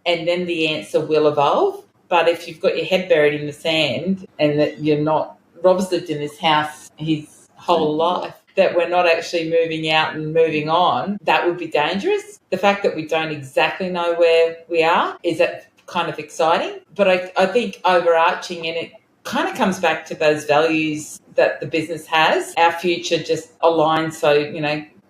then the answer will evolve. But if you've got your head buried in the sand and that you're not, Rob's lived in this house his whole life, that we're not actually moving out and moving on, that would be dangerous. The fact that we don't exactly know where we are is that kind of exciting. But I think overarching, and it kind of comes back to those values that the business has. Our future just aligns so,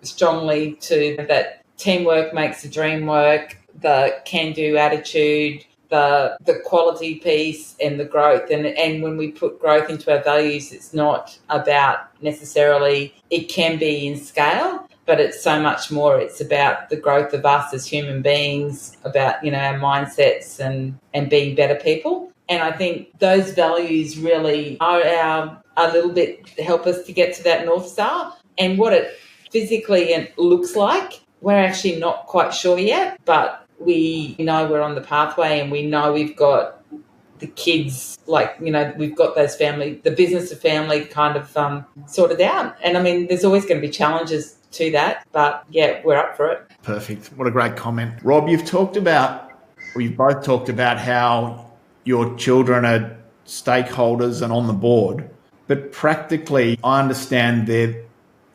strongly to that teamwork makes the dream work, the can-do attitude, the quality piece and the growth. And when we put growth into our values, it's not about necessarily, it can be in scale, but it's so much more. It's about the growth of us as human beings, about, our mindsets and being better people. And I think those values really are a little bit help us to get to that North Star. And what it physically looks like, we're actually not quite sure yet, but we know we're on the pathway and we know we've got the kids, we've got those the business of family kind of sorted out. And I mean, there's always going to be challenges to that, but yeah, we're up for it. Perfect. What a great comment. Rob, you've both talked about how your children are stakeholders and on the board, but practically, I understand they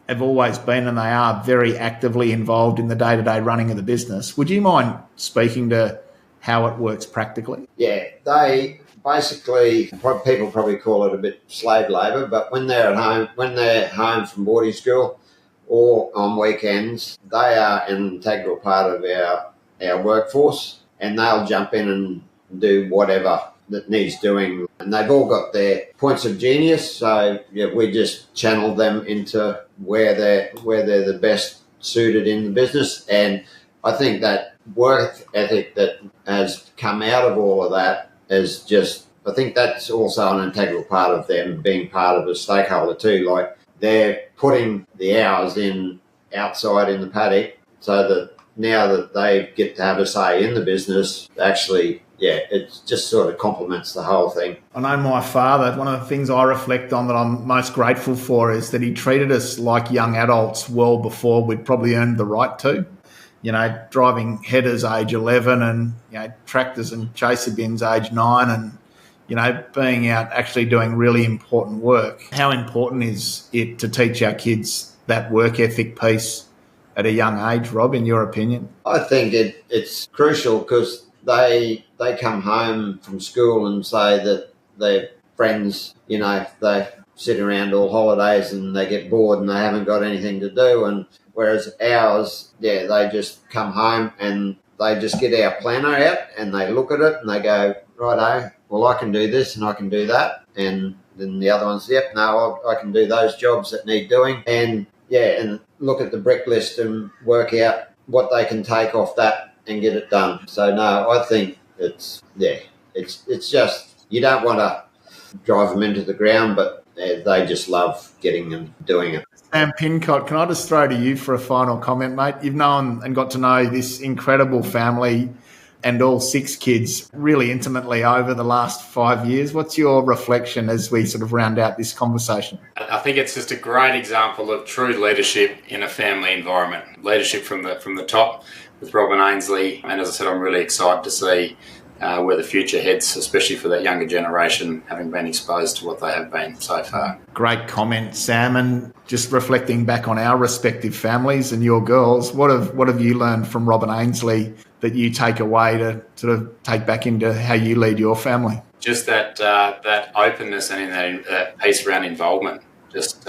have always been and they are very actively involved in the day-to-day running of the business. Would you mind speaking to how it works practically? Yeah, they basically, people probably call it a bit slave labour, but when they're home from boarding school or on weekends, they are an integral part of our workforce, and they'll jump in and do whatever that needs doing. And they've all got their points of genius, so we just channel them into where they're the best suited in the business. And I think that work ethic that has come out of all of that is just, I think that's also an integral part of them being part of a stakeholder too. Like, they're putting the hours in outside in the paddock so that now that they get to have a say in the business, actually, it just sort of complements the whole thing. I know my father, one of the things I reflect on that I'm most grateful for is that he treated us like young adults well before we'd probably earned the right to. Driving headers age 11 and, tractors and chaser bins age 9 and, being out actually doing really important work. How important is it to teach our kids that work ethic piece at a young age, Rob, in your opinion? I think it's crucial because they come home from school and say that their friends, they sit around all holidays and they get bored and they haven't got anything to do. And whereas ours, they just come home and they just get our planner out and they look at it and they go, righto, well, I can do this and I can do that. And then the other ones, I can do those jobs that need doing. And look at the brick list and work out what they can take off that and get it done. So no, I think it's just, you don't want to drive them into the ground, but they just love getting and doing it. Sam Pincott, can I just throw to you for a final comment, mate? You've known and got to know this incredible family and all 6 kids really intimately over the last 5 years. What's your reflection as we sort of round out this conversation? I think it's just a great example of true leadership in a family environment. Leadership from the top with Rob and Ainsley. And as I said, I'm really excited to see where the future heads, especially for that younger generation, having been exposed to what they have been so far. Great comment, Sam. And just reflecting back on our respective families and your girls, what have you learned from Rob and Ainsley that you take away to sort of take back into how you lead your family? Just that openness and that piece around involvement. Just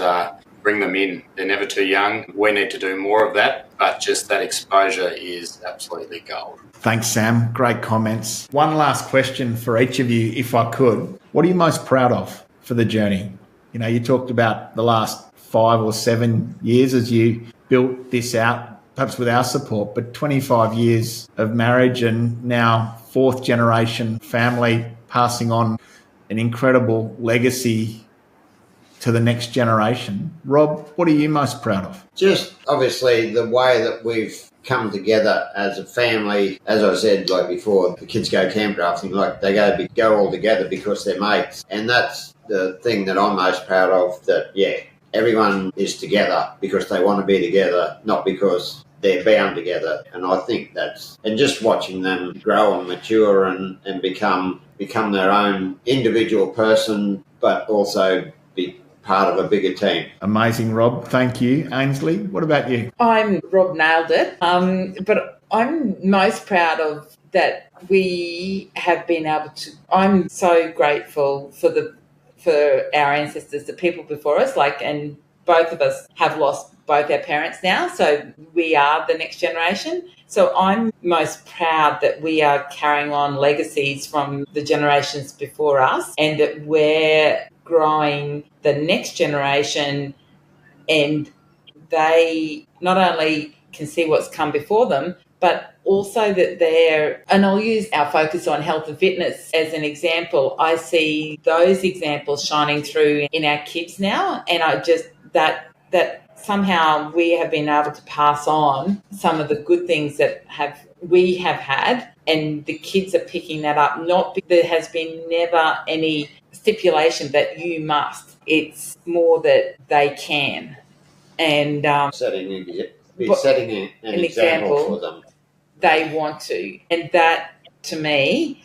bring them in. They're never too young. We need to do more of that, but just that exposure is absolutely gold. Thanks, Sam. Great comments. One last question for each of you, if I could. What are you most proud of for the journey? You talked about the last 5 or 7 years as you built this out, perhaps with our support, but 25 years of marriage and now 4th generation family passing on an incredible legacy to the next generation. Rob, what are you most proud of? Just obviously the way that we've come together as a family. As I said, like before, the kids go camp drafting, like they go all together because they're mates. And that's the thing that I'm most proud of, that, everyone is together because they want to be together, not because they're bound together. And I think and just watching them grow and mature and become their own individual person, but also be part of a bigger team. Amazing, Rob. Thank you. Ainsley, what about you? Rob nailed it. But I'm most proud of that we have been able to. I'm so grateful for our ancestors, the people before us, and both of us have lost both our parents now, so we are the next generation. So I'm most proud that we are carrying on legacies from the generations before us and that we're growing the next generation, and they not only can see what's come before them, but also that and I'll use our focus on health and fitness as an example. I see those examples shining through in our kids now, and I just, that somehow we have been able to pass on some of the good things that we have had, and the kids are picking that up. There has been never any stipulation that you must. It's more that they can. And setting an example for them. They want to. And that, to me,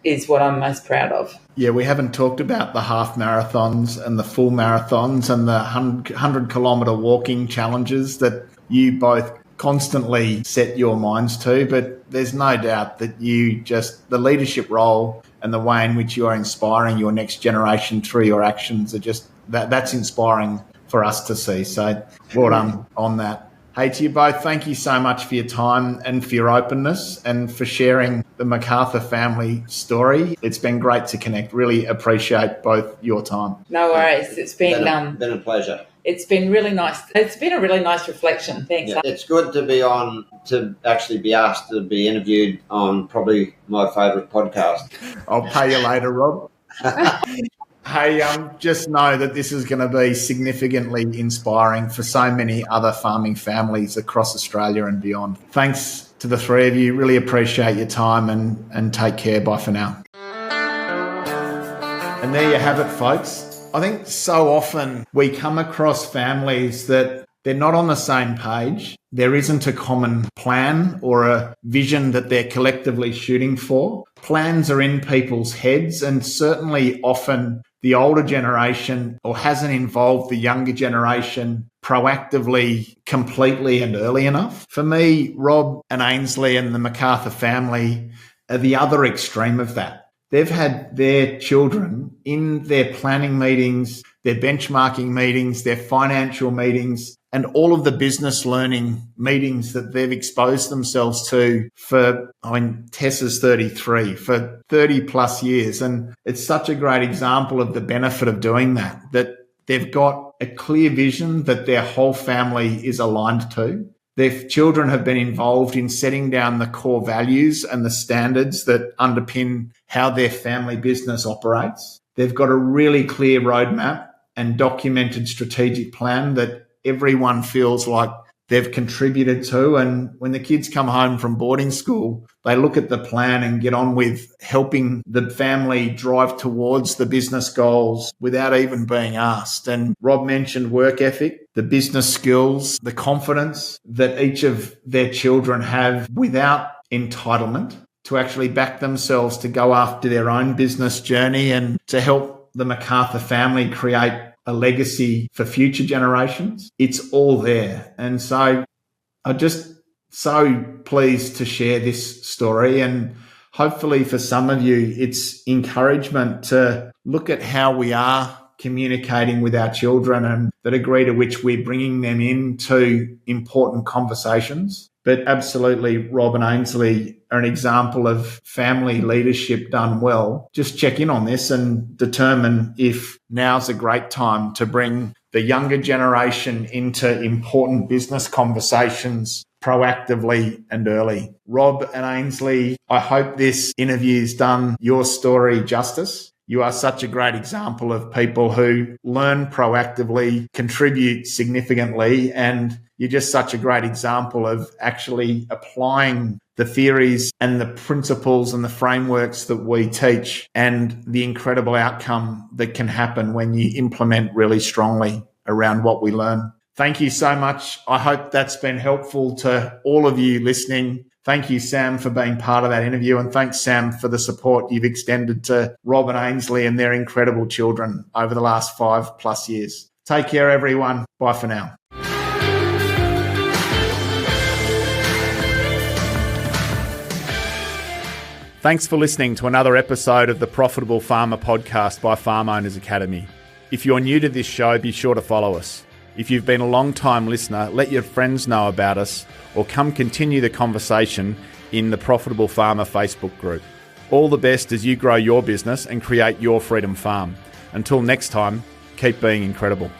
is what I'm most proud of. Yeah, we haven't talked about the half marathons and the full marathons and the 100-kilometre walking challenges that you both constantly set your minds to, but there's no doubt that the leadership role and the way in which you are inspiring your next generation through your actions are just, that's inspiring for us to see. So well done on that. Hey, to you both, thank you so much for your time and for your openness and for sharing the McArthur family story. It's been great to connect. Really appreciate both your time. No worries. It's been a pleasure. It's been really nice. It's been a really nice reflection. Thanks. Yeah, it's good to actually be asked to be interviewed on probably my favourite podcast. I'll pay you later, Rob. Hey, just know that this is going to be significantly inspiring for so many other farming families across Australia and beyond. Thanks to the three of you. Really appreciate your time and take care. Bye for now. And there you have it, folks. I think so often we come across families that they're not on the same page. There isn't a common plan or a vision that they're collectively shooting for. Plans are in people's heads, and certainly often the older generation or hasn't involved the younger generation proactively, completely and early enough. For me, Rob and Ainsley and the McArthur family are the other extreme of that. They've had their children in their planning meetings, their benchmarking meetings, their financial meetings, and all of the business learning meetings that they've exposed themselves to for, Tessa's 33, for 30 plus years. And it's such a great example of the benefit of doing that they've got a clear vision that their whole family is aligned to. Their children have been involved in setting down the core values and the standards that underpin how their family business operates. They've got a really clear roadmap and documented strategic plan that everyone feels like they've contributed to. And when the kids come home from boarding school, they look at the plan and get on with helping the family drive towards the business goals without even being asked. And Rob mentioned work ethic, the business skills, the confidence that each of their children have without entitlement to actually back themselves to go after their own business journey and to help the McArthur family create a legacy for future generations. It's all there. And so I'm just so pleased to share this story. And hopefully for some of you, it's encouragement to look at how we are communicating with our children and the degree to which we're bringing them into important conversations. But absolutely, Rob and Ainsley are an example of family leadership done well. Just check in on this and determine if now's a great time to bring the younger generation into important business conversations proactively and early. Rob and Ainsley, I hope this interview's done your story justice. You are such a great example of people who learn proactively, contribute significantly, and you're just such a great example of actually applying the theories and the principles and the frameworks that we teach and the incredible outcome that can happen when you implement really strongly around what we learn. Thank you so much. I hope that's been helpful to all of you listening. Thank you, Sam, for being part of that interview. And thanks, Sam, for the support you've extended to Rob and Ainsley and their incredible children over the last 5+ years. Take care, everyone. Bye for now. Thanks for listening to another episode of the Profitable Farmer podcast by Farm Owners Academy. If you're new to this show, be sure to follow us. If you've been a long-time listener, let your friends know about us or come continue the conversation in the Profitable Farmer Facebook group. All the best as you grow your business and create your freedom farm. Until next time, keep being incredible.